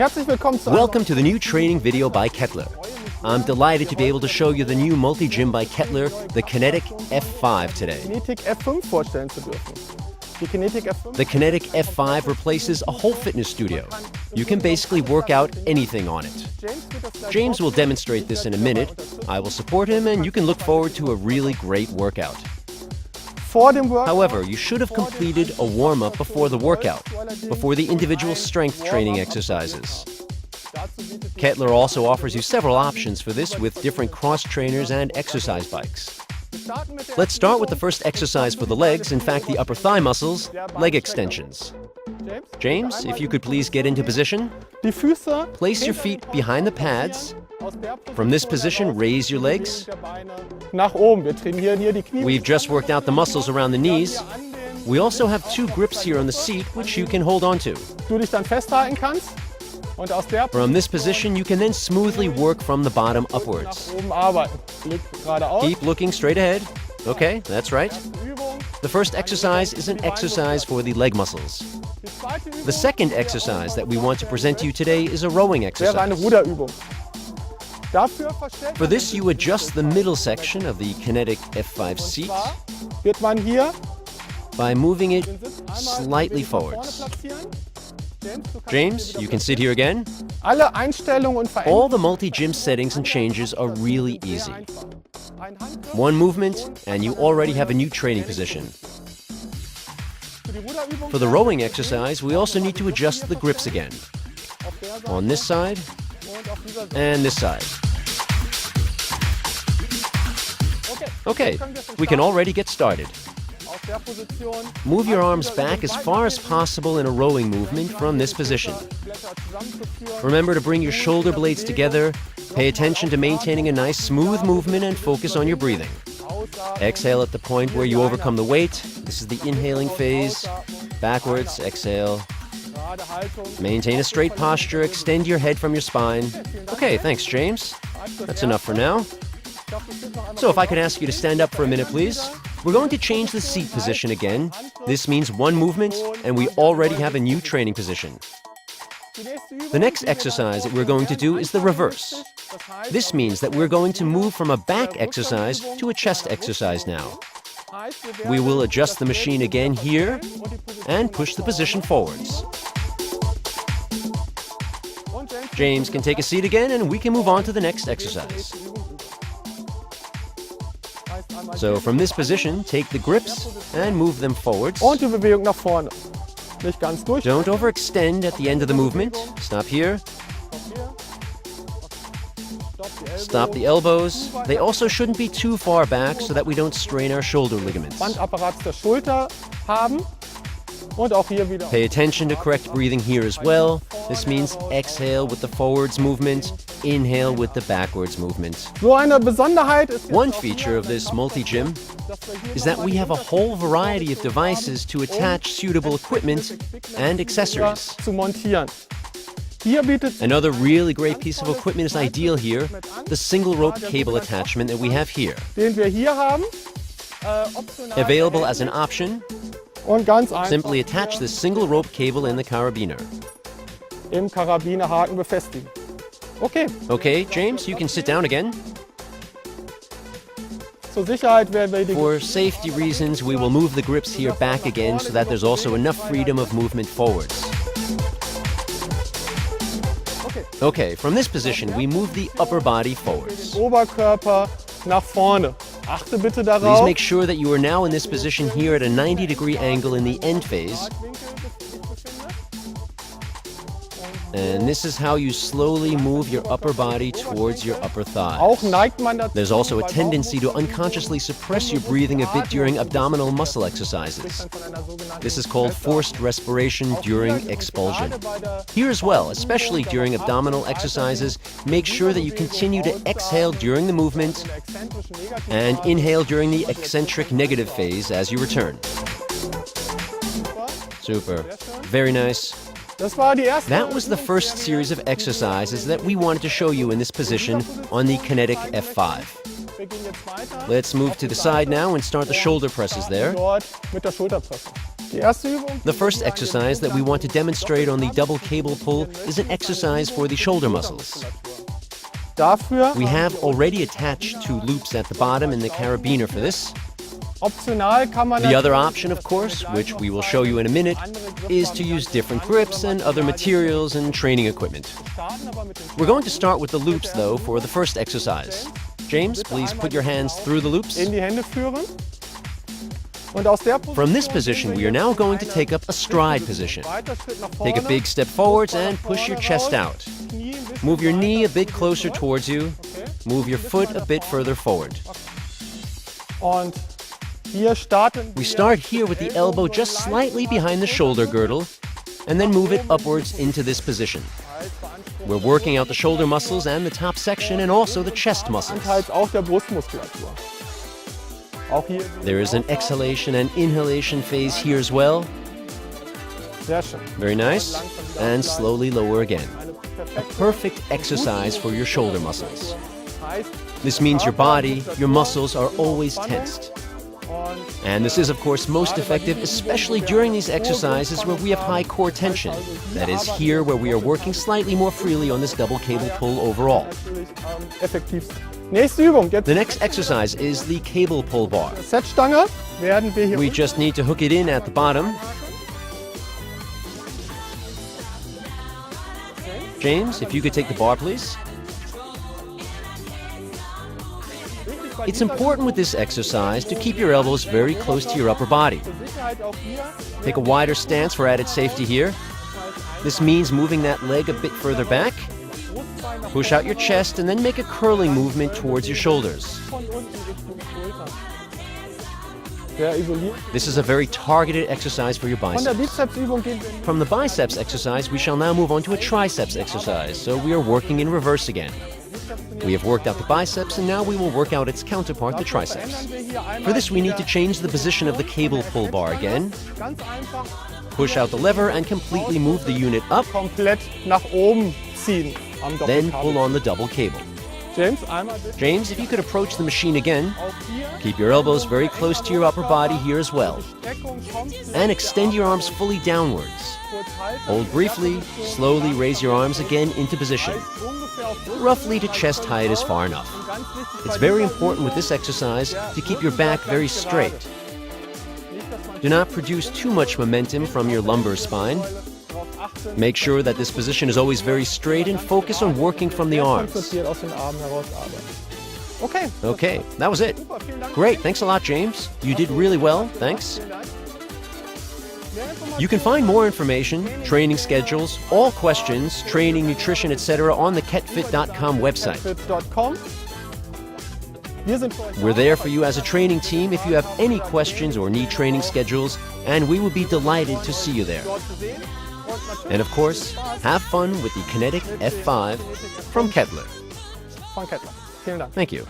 Herzlich willkommen zu Welcome to the new training video by Kettler. I'm delighted to be able to show you the new multi-gym by Kettler, the Kinetic F5 today. Kinetic F5 vorstellen zu dürfen. Die Kinetic F5. The Kinetic F5 replaces a whole fitness studio. You can basically work out anything on it. James will demonstrate this in a minute. I will support him and you can look forward to a really great workout. Vor dem Workout. However, you should have completed a warm-up before the workout, before the individual strength training exercises. Kettler also offers you several options for this with different cross-trainers and exercise bikes. Let's start with the first exercise for the legs, in fact the upper thigh muscles, leg extensions. James, if you could please get into position. Die Füße. Place your feet behind the pads. From this position, raise your legs. Nach oben. Wir trainieren hier die Knie. We've just worked out the muscles around the knees. We also have two grips here on the seat, which you can hold on to. Du dich dann festhalten kannst. Und aus der From this position, you can then smoothly work from the bottom nach upwards. oben arbeiten. Blick geradeaus. Keep looking straight ahead. Okay, that's right. Übung. The first exercise is an exercise for the leg muscles. Die zweite Übung The second exercise that we want to present to you today is a rowing wäre eine exercise. Ruderübung. Dafür verstellt For this, you adjust the middle section of the Kinetic F5 seat wird man hier by moving it den Sitz einmal slightly nach vorne forwards. platzieren. Du kannst James, you can sit here again. alle Einstellungen und All Veränderungen the multi-gym settings and changes are really sehr easy. einfach. Ein Handgriff One movement, and you already have a new training position. für die Ruderübung. For the rowing exercise, we also need to adjust the grips again. Auf der Seite On this side und auf dieser Seite. and this side. Okay, Okay, we can already get started. aus der Position. Move your arms back as far as possible in a rowing movement from this position. Blätter zusammenzuführen. Remember to bring your shoulder blades together, pay attention to maintaining a nice smooth movement and focus on your breathing. Ausatmen. Exhale at the point where you overcome the weight. This is the inhaling phase. Backwards, exhale. Gerade Haltung. Maintain a straight posture, extend your head from your spine. Okay, thanks, James. That's enough for now. Ich darf das jetzt noch einmal So if I could ask you to stand up for a minute, please. We're going to change the seat position again. This means one movement, and we already have a new training position. Die nächste Übung, The next die wir exercise that dann we're going to do vornehmen, is the reverse. das heißt, This means that we're going to move from a back exercise to a chest exercise now. heißt, wir We werden will adjust the das machine Gerät again here und die Position and push the position forwards. und dann James can take a seat again and we can move on to the next exercise. heißt einmal So from this position, take the grips and move them forwards. und die Bewegung nach vorne. Nicht ganz durch. Don't overextend at the end of the movement. Stop here. Stop the elbows. They also shouldn't be too far back so that we don't strain our shoulder ligaments. Bandapparat der Schulter haben und auch hier wieder. Pay attention to correct breathing here as well. This means exhale with the forwards movement, inhale with the backwards movement. So eine Besonderheit ist jetzt One auch feature hier, of this multi-gym dass wir hier is that nochmal we have a die whole variety of devices to attach suitable equipment and accessories. zu montieren. Hier bietet Another really great piece of equipment is ideal here, the single rope cable attachment that we have here. den wir hier haben, optional Available as an option, und ganz einfach simply attach this single rope cable in the carabiner. im Karabinerhaken befestigen. Okay, Okay, James, you can sit down again. zur Sicherheit werden wir die For safety reasons, we will move the grips here back again so that there's also enough freedom of movement forwards. Okay, from this position, we move the upper body forwards. Oberkörper nach vorne. Achte bitte Please darauf. make sure that you are now in this position here at a 90-degree angle in the end phase. And this is how you slowly move your upper body towards your upper thighs. Auch neigt man dazu. There's also a tendency to unconsciously suppress your breathing a bit during abdominal muscle exercises. This is called forced respiration during expulsion. Here as well, especially during abdominal exercises, make sure that you continue to exhale during the movement and inhale during the eccentric negative phase as you return. Super. Very nice. Das war die erste. That was the first series of exercises that we wanted to show you in this position on the Kinetic F5. Wir gehen jetzt weiter. Let's move to the side now and start the shoulder presses there. Dort mit der Schulterpresse. Die erste Übung. The first exercise that we want to demonstrate on the double cable pull is an exercise for the shoulder muscles. Dafür We have already attached 2 loops at the bottom in the carabiner for this. optional kann man The other option, of course, which we will show you in a minute, is to use different grips and other materials and training equipment. We're going to start with the loops, though, for the first exercise. James, please put your hands through the loops. in die Hände führen. Und aus der From this position, we are now going to take up a stride position. Take a big step forwards and push your chest out. Move your knee a bit closer towards you. Move your foot a bit further forward. Und hier starten We start here with the elbow just slightly behind the shoulder girdle and then move it upwards into this position. We're working out the shoulder muscles and the top section and also the chest muscles. Teils auch der Brustmuskulatur. Auch hier There is an exhalation and inhalation phase here as well. sehr schön. Very nice. And slowly lower again. A perfect exercise for your shoulder muscles. This means your body, your muscles are always tensed. And this is, of course, most effective, especially during these exercises where we have high core tension. That is, here where we are working slightly more freely on this double cable pull overall. Effektivst. Nächste Übung. Jetzt The next exercise is the cable pull bar. Setstange werden wir hier We just need to hook it in at the bottom. James, if you could take the bar, please. It's important with this exercise to keep your elbows very close to your upper body. Sicherheit auch hier. Take a wider stance for added safety here. This means moving that leg a bit further back. Push out your chest and then make a curling movement towards your shoulders. Von unten Richtung Schulter. Sehr isoliert. This is a very targeted exercise for your Von der biceps. Bizepsübung gehen wir From the biceps exercise, we shall now move on to a triceps exercise, so we are working in reverse again. We have worked out the biceps, and now we will work out its counterpart, the triceps. For this, we need to change the position of the cable pull bar again. ganz einfach Push out the lever and completely move the unit up, komplett nach oben ziehen am then pull Doppelkabel. on the double cable. James, einmal bitte. James, if you could approach the machine again, Auch hier. keep your elbows very close to your upper body here as well, Streckung kommt. and extend your arms fully downwards. Kurz halten. Hold briefly, slowly raise your arms again into position. Ungefähr auf Brust. Roughly to chest height is far enough. Ganz wichtig It's bei very dieser important with this exercise to keep your back very straight. Nicht, dass man Do not produce too much momentum from your lumbar spine. darauf achten, Make sure that this position is always very straight and focus on working from the arms. konzentriert aus den Armen heraus arbeiten. Okay. Okay, that was it. Super, vielen Dank. Great, thanks a lot, James. You did really well, thanks. Vielen Dank. Mehr Informationen You can find more information, training schedules, all questions, training, nutrition, etc. on the ketfit.com website. fit.com. Wir sind für euch We're there for you as a training team if you have any questions or need training schedules, and we would be delighted to see you there. dort zu sehen. Und natürlich And of course, have fun with the Kinetic F5 from Kettler. von Kettler. Vielen Dank. Thank you.